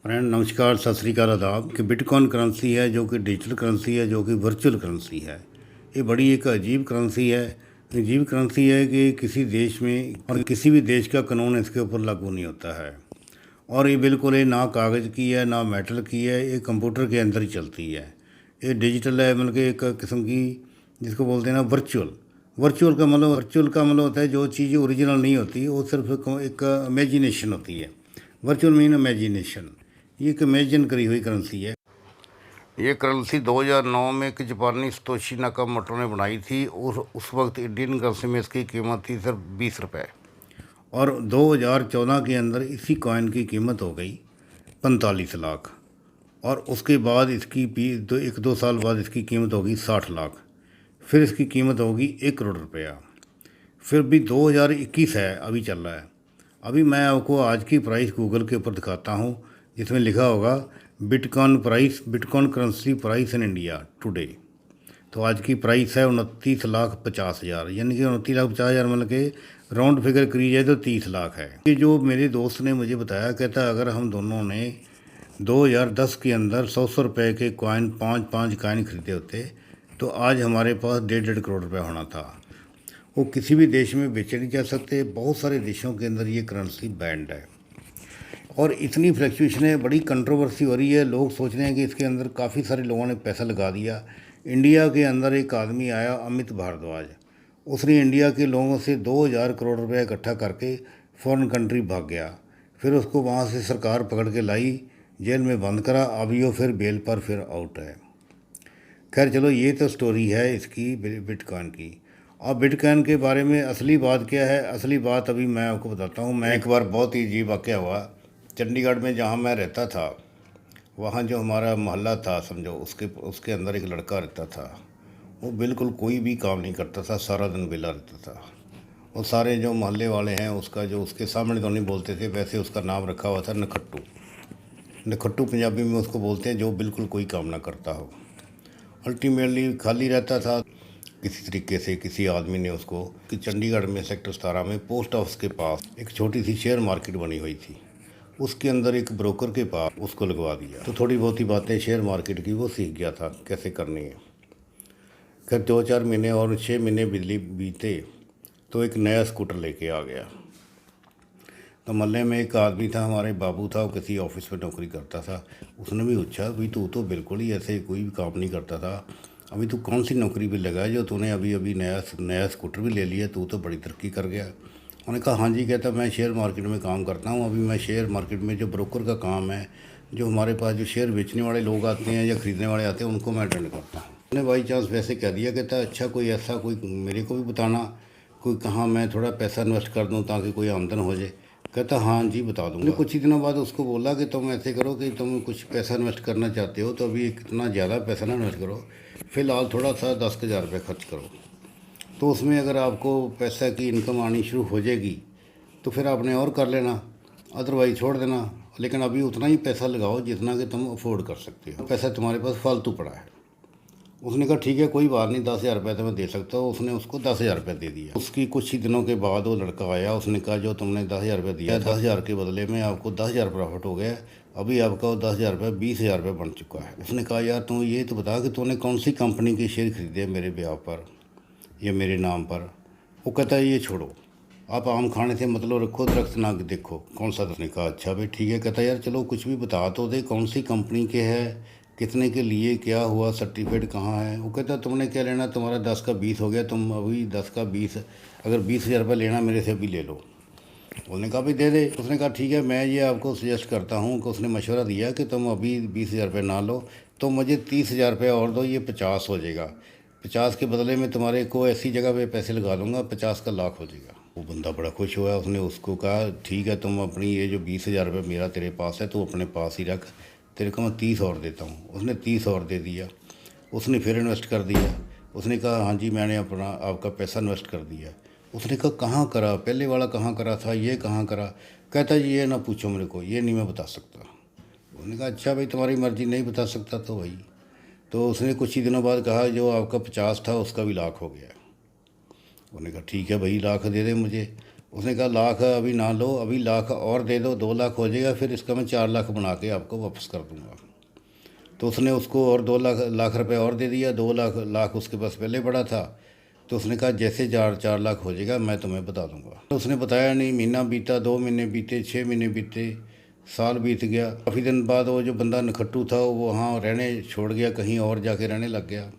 Friend नमस्कार, सत श्री अकाल, आदाब। कि बिटकॉइन करेंसी है जो कि डिजिटल करेंसी है, जो कि वर्चुअल करेंसी है। ये बड़ी एक अजीब करेंसी है। अजीब करेंसी है कि किसी देश में और किसी भी देश का कानून इसके ऊपर लागू नहीं होता है। और ये बिल्कुल ये ना कागज़ की है ना मेटल की है, ये कंप्यूटर के अंदर ही चलती है। ये डिजिटल है, मतलब कि एक किस्म की जिसको बोलते हैं ना वर्चुअल। वर्चुअल का मतलब होता है जो चीज़ ओरिजिनल नहीं होती, वो सिर्फ एक इमेजिनेशन होती है। Virtual mean imagination. ये एक इमेजिन करी हुई करेंसी है। ये करेंसी 2009 में एक जापानी सतोशी नाकामोटो ने बनाई थी और उस वक्त इंडियन करेंसी में इसकी कीमत थी सिर्फ 20 रुपये। और 2014 के अंदर इसी कॉइन की कीमत हो गई 45 लाख। और उसके बाद इसकी एक दो साल बाद इसकी कीमत होगी 60 लाख। फिर इसकी कीमत होगी 1 करोड़ रुपया। फिर भी 2021 है, अभी चल रहा है। अभी मैं आपको आज की प्राइस गूगल के ऊपर दिखाता हूँ, जिसमें लिखा होगा bitcoin currency price in India today. तो आज की प्राइस है 29,50,000, यानी कि 29,50,000 मतलब कि राउंड फिगर करी जाए तो 30 लाख है। ये जो मेरे दोस्त ने मुझे बताया, कहता अगर हम दोनों ने 2010 के अंदर 100 रुपये के कॉइन 5 कॉइन खरीदे होते तो आज हमारे पास 1.5 करोड़ रुपया होना था। वो किसी भी देश में बेचे नहीं जा सकते। बहुत सारे देशों के अंदर ये करेंसी बैंड है और इतनी फ्लक्चुएशन है, बड़ी कंट्रोवर्सी हो रही है। लोग सोच रहे हैं कि इसके अंदर काफ़ी सारे लोगों ने पैसा लगा दिया। इंडिया के अंदर एक आदमी आया, अमित भारद्वाज। उसने इंडिया के लोगों से 2,000 करोड़ रुपया इकट्ठा करके फॉरेन कंट्री भाग गया। फिर उसको वहाँ से सरकार पकड़ के लाई, जेल में बंद करा। अभी वो फिर बेल पर फिर आउट है। खैर चलो, ये तो स्टोरी है इसकी बिटकॉइन की। अब बिटकॉइन के बारे में असली बात क्या है, असली बात अभी मैं आपको बताता हूँ। मैं एक बार बहुत ही अजीब वाक़या हुआ चंडीगढ़ में, जहाँ मैं रहता था। वहाँ जो हमारा मोहल्ला था, समझो उसके उसके अंदर एक लड़का रहता था। वो बिल्कुल कोई भी काम नहीं करता था, सारा दिन बेला रहता था। वो सारे जो मोहल्ले वाले हैं उसका, जो उसके सामने तो नहीं बोलते थे, वैसे उसका नाम रखा हुआ था नखट्टू। नखट्टू पंजाबी में उसको बोलते हैं, जो बिल्कुल कोई काम ना करता हो। अल्टीमेटली खाली रहता था। किसी तरीके से किसी आदमी ने उसको कि चंडीगढ़ में सेक्टर 17 में पोस्ट ऑफिस के पास एक छोटी सी शेयर मार्केट बनी हुई थी, उसके अंदर एक ब्रोकर के पास उसको लगवा दिया। तो थोड़ी बहुत ही बातें शेयर मार्केट की वो सीख गया था कैसे करनी है। खैर 2-4 महीने और 6 महीने बिजली बीते तो एक नया स्कूटर लेके आ गया। तो मोहल्ले में एक आदमी था, हमारे बाबू था, वो किसी ऑफिस में नौकरी करता था। उसने भी पूछा, भाई तू तो बिल्कुल ही ऐसे कोई भी काम नहीं करता था, अभी तू कौन सी नौकरी पे लगा है जो तूने अभी अभी नया स्कूटर भी ले लिया, तू तो बड़ी तरक्की कर गया। उन्होंने कहा हाँ जी। कहता मैं शेयर मार्केट में काम करता हूँ। अभी मैं शेयर मार्केट में जो ब्रोकर का काम है, जो हमारे पास जो शेयर बेचने वाले लोग आते हैं या ख़रीदने वाले आते हैं, उनको मैं अटेंड करता हूँ। मैंने बाई चांस वैसे कह दिया। कहता अच्छा कोई ऐसा कोई मेरे को भी बताना, कोई कहाँ मैं थोड़ा पैसा इन्वेस्ट कर दूँ ताकि कोई आमदन हो जाए। कहता हाँ जी बता दूँगा। कुछ ही दिनों बाद उसको बोला कि तुम ऐसे करो कि तुम कुछ पैसा इन्वेस्ट करना चाहते हो तो अभी इतना ज़्यादा पैसा ना इन्वेस्ट करो, फ़िलहाल थोड़ा सा 10,000 रुपये खर्च करो। तो उसमें अगर आपको पैसा की इनकम आनी शुरू हो जाएगी तो फिर आपने और कर लेना, अदरवाइज छोड़ देना। लेकिन अभी उतना ही पैसा लगाओ जितना कि तुम अफोर्ड कर सकते हो, पैसा तुम्हारे पास फालतू पड़ा है। उसने कहा ठीक है कोई बात नहीं, 10,000 रुपये तो मैं दे सकता हूँ। उसने उसको 10,000 रुपये दे दिया। उसकी कुछ ही दिनों के बाद वो लड़का आया, उसने कहा जो तुमने 10,000 रुपये दिया, 10,000 के बदले में आपको 10,000 प्रॉफिट हो गया, अभी आपका वो 10,000 रुपये 20,000 रुपये बन चुका है। उसने कहा यार तू ये तो बता कि तूने कौन सी कंपनी के शेयर खरीदे मेरे ब्याह पर या मेरे नाम पर। वो कहता है ये छोड़ो, आप आम खाने से मतलब रखो, दरख्त ना देखो कौन सा। उसने कहा अच्छा भाई ठीक है। कहता यार चलो कुछ भी बता तो दे, कौन सी कंपनी के है, कितने के लिए, क्या हुआ, सर्टिफिकेट कहाँ है। वो कहता तुमने क्या लेना, तुम्हारा 10 का 20 हो गया, तुम अभी 10 का 20, अगर 20,000 रुपये लेना मेरे से अभी ले लो। उसने कहा भाई दे दे। उसने कहा ठीक है मैं ये आपको सजेस्ट करता हूँ कि उसने मशवरा दिया कि तुम अभी 20,000 रुपये ना लो, तो मुझे 30,000 रुपये और दो, ये 50 हो जाएगा। 50 के बदले में तुम्हारे को ऐसी जगह पे पैसे लगा दूंगा, 50 का लाख हो जाएगा। वो बंदा बड़ा खुश हुआ। उसने उसको कहा ठीक है तुम अपनी ये जो 20,000 रुपये मेरा तेरे पास है तो अपने पास ही रख, तेरे को मैं 30 और देता हूँ। उसने 30 और दे दिया। उसने फिर इन्वेस्ट कर दिया। उसने कहा हाँ जी मैंने अपना आपका पैसा इन्वेस्ट कर दिया। उसने कहा कहाँ करा, पहले वाला कहाँ करा था, ये कहाँ करा। कहता जी ये ना पूछो मेरे को, ये नहीं मैं बता सकता। उसने कहा अच्छा भाई तुम्हारी मर्ज़ी, नहीं बता सकता तो भाई। तो उसने कुछ ही दिनों बाद कहा जो आपका 50 था उसका भी लाख हो गया। उन्होंने कहा ठीक है भाई लाख दे दे मुझे। उसने कहा लाख अभी ना लो, अभी लाख और दे दो, 2 लाख हो जाएगा, फिर इसका मैं 4 लाख बना के आपको वापस कर दूंगा। तो उसने उसको और 2 लाख रुपए और दे दिया। 2 लाख उसके पास पहले पड़ा था। तो उसने कहा जैसे 4 लाख हो जाएगा मैं तुम्हें बता दूंगा। तो उसने बताया नहीं। महीना बीता, 2 महीने बीते, 6 महीने बीते, साल बीत गया। काफ़ी दिन बाद वो जो बंदा नखट्टू था वो वहाँ रहने छोड़ गया, कहीं और जाके रहने लग गया।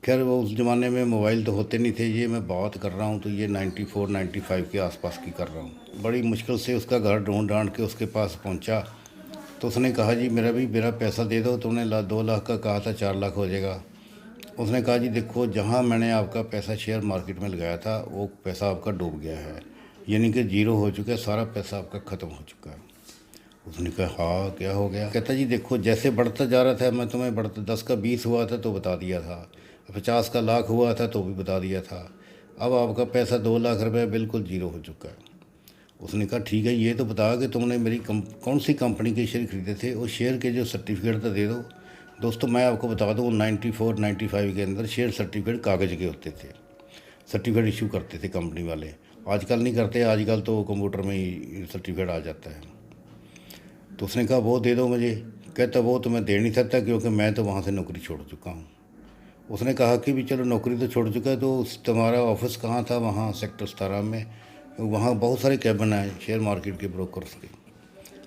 खैर वो उस ज़माने में मोबाइल तो होते नहीं थे। ये मैं बात कर रहा हूँ तो ये 94 95 के आसपास की कर रहा हूँ। बड़ी मुश्किल से उसका घर ढूंढ ढांड के उसके पास पहुँचा। तो उसने कहा जी मेरा पैसा दे दो, तुमने 2 लाख का कहा था 4 लाख हो जाएगा। उसने कहा जी देखो, जहाँ मैंने आपका पैसा शेयर मार्केट में लगाया था वो पैसा आपका डूब गया है, यानी कि जीरो हो चुका है, सारा पैसा आपका ख़त्म हो चुका है। उसने कहा हाँ क्या हो गया? कहता जी देखो, जैसे बढ़ता जा रहा था मैं तुम्हें, बढ़ता 10 का 20 हुआ था तो बता दिया था, 50 का लाख हुआ था तो भी बता दिया था, अब आपका पैसा 2 लाख रुपये बिल्कुल जीरो हो चुका है। उसने कहा ठीक है, ये तो बता कि तुमने मेरी कौन सी कंपनी के शेयर खरीदे थे, उस शेयर के जो सर्टिफिकेट तो दे दो। दोस्तों मैं आपको बता दूँ 94 95 के अंदर शेयर सर्टिफिकेट कागज़ के होते थे, सर्टिफिकेट इशू करते थे कंपनी वाले। आजकल नहीं करते, आजकल तो कंप्यूटर में ही सर्टिफिकेट आ जाता है। तो उसने कहा वो दे दो मुझे। कहता वो तो मैं दे नहीं सकता क्योंकि मैं तो वहाँ से नौकरी छोड़ चुका हूँ। उसने कहा कि भी चलो नौकरी तो छोड़ चुका है, तो तुम्हारा ऑफिस कहाँ था? वहाँ सेक्टर 17 में, वहाँ बहुत सारे कैबिन हैं शेयर मार्केट के ब्रोकर्स के।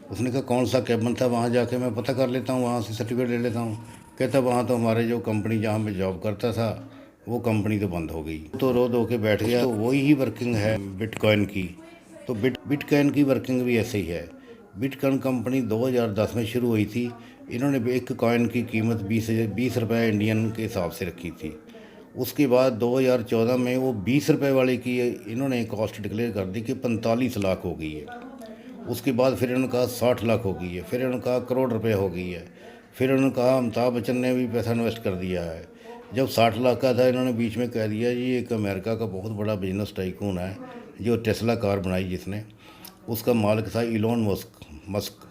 उसने कहा कौन सा कैबिन था? वहाँ जाके मैं पता कर लेता हूँ, वहाँ से सर्टिफिकेट ले लेता हूँ। कहता वहाँ तो हमारे जो कंपनी जहाँ मैं जॉब करता था वो कंपनी तो बंद हो गई। तो रो धो के बैठ गया। तो वही ही वर्किंग है बिटकॉइन की। तो बिटकॉइन की वर्किंग भी ऐसे ही है। बिटकॉइन कंपनी 2010 में शुरू हुई थी। इन्होंने एक कॉइन की कीमत 20 रुपये इंडियन के हिसाब से रखी थी। उसके बाद 2014 में वो 20 रुपये वाले की इन्होंने कॉस्ट डिक्लेयर कर दी कि 45 लाख हो गई है। उसके बाद फिर इन्होंने कहा 60 लाख हो गई है, फिर इन्होंने कहा करोड़ रुपए हो गई है, फिर उन्होंने कहा अमिताभ बच्चन ने भी पैसा इन्वेस्ट कर दिया है। जब 60 लाख का था इन्होंने बीच में कह दिया जी एक अमेरिका का बहुत बड़ा बिजनेस टाइकून है जो टेस्ला कार बनाई जिसने, उसका मालिक था इलॉन मस्क।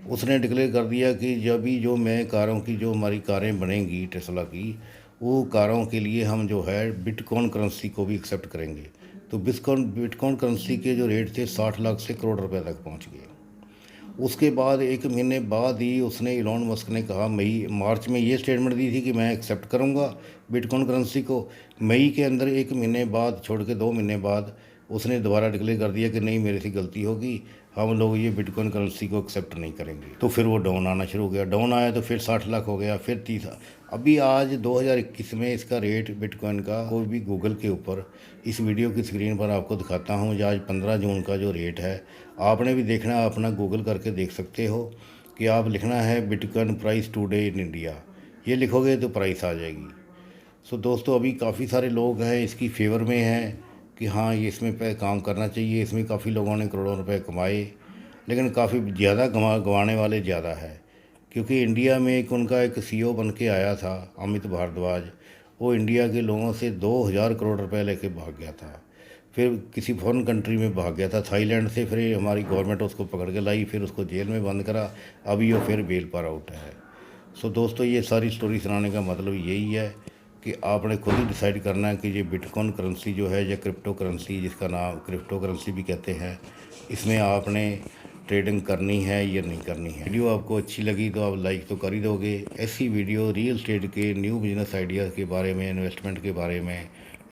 उसने डिक्लेयर कर दिया कि जब भी जो मैं कारों की जो हमारी कारें बनेंगी टेस्ला की, वो कारों के लिए हम जो है बिटकॉइन करेंसी को भी एक्सेप्ट करेंगे। तो बिटकॉइन करेंसी के जो रेट थे 60 लाख से करोड़ रुपए तक पहुंच गए। उसके बाद 1 महीने बाद ही उसने इलॉन मस्क ने कहा, मार्च में ये स्टेटमेंट दी थी कि मैं एक्सेप्ट करूंगा बिटकॉइन करेंसी को। मई के अंदर 1 महीने बाद छोड़ के 2 महीने बाद उसने दोबारा डिक्लेयर कर दिया कि नहीं मेरे से गलती होगी, हम लोग ये बिटकॉइन करेंसी को एक्सेप्ट नहीं करेंगे। तो फिर वो डाउन आना शुरू हो गया। डाउन आया तो फिर 60 लाख हो गया, फिर 30। अभी आज 2021 में इसका रेट बिटकॉइन का कोई भी गूगल के ऊपर इस वीडियो की स्क्रीन पर आपको दिखाता हूँ। आज 15 जून का जो रेट है, आपने भी देखना, अपना गूगल करके देख सकते हो कि आप लिखना है bitcoin price today in India, ये लिखोगे तो प्राइस आ जाएगी। सो दोस्तों अभी काफ़ी सारे लोग हैं इसकी फेवर में हैं कि हाँ ये इसमें पे काम करना चाहिए। इसमें काफ़ी लोगों ने करोड़ों रुपए कमाए, लेकिन काफ़ी ज़्यादा गंवाने वाले ज़्यादा है। क्योंकि इंडिया में एक सीईओ बन के आया था अमित भारद्वाज, वो इंडिया के लोगों से 2000 करोड़ रुपए लेके भाग गया था। फिर किसी फॉरेन कंट्री में भाग गया था, थाईलैंड से। फिर हमारी गवर्नमेंट उसको पकड़ के लाई, फिर उसको जेल में बंद करा, अभी वो फिर बेल पर आउट है। सो दोस्तों ये सारी स्टोरी सुनाने का मतलब यही है कि आपने खुद ही डिसाइड करना है कि ये बिटकॉइन करेंसी जो है या क्रिप्टो करेंसी, जिसका नाम क्रिप्टो करेंसी भी कहते हैं, इसमें आपने ट्रेडिंग करनी है या नहीं करनी है। वीडियो आपको अच्छी लगी तो आप लाइक तो कर ही दोगे। ऐसी वीडियो रियल एस्टेट के न्यू बिजनेस आइडियाज़ के बारे में, इन्वेस्टमेंट के बारे में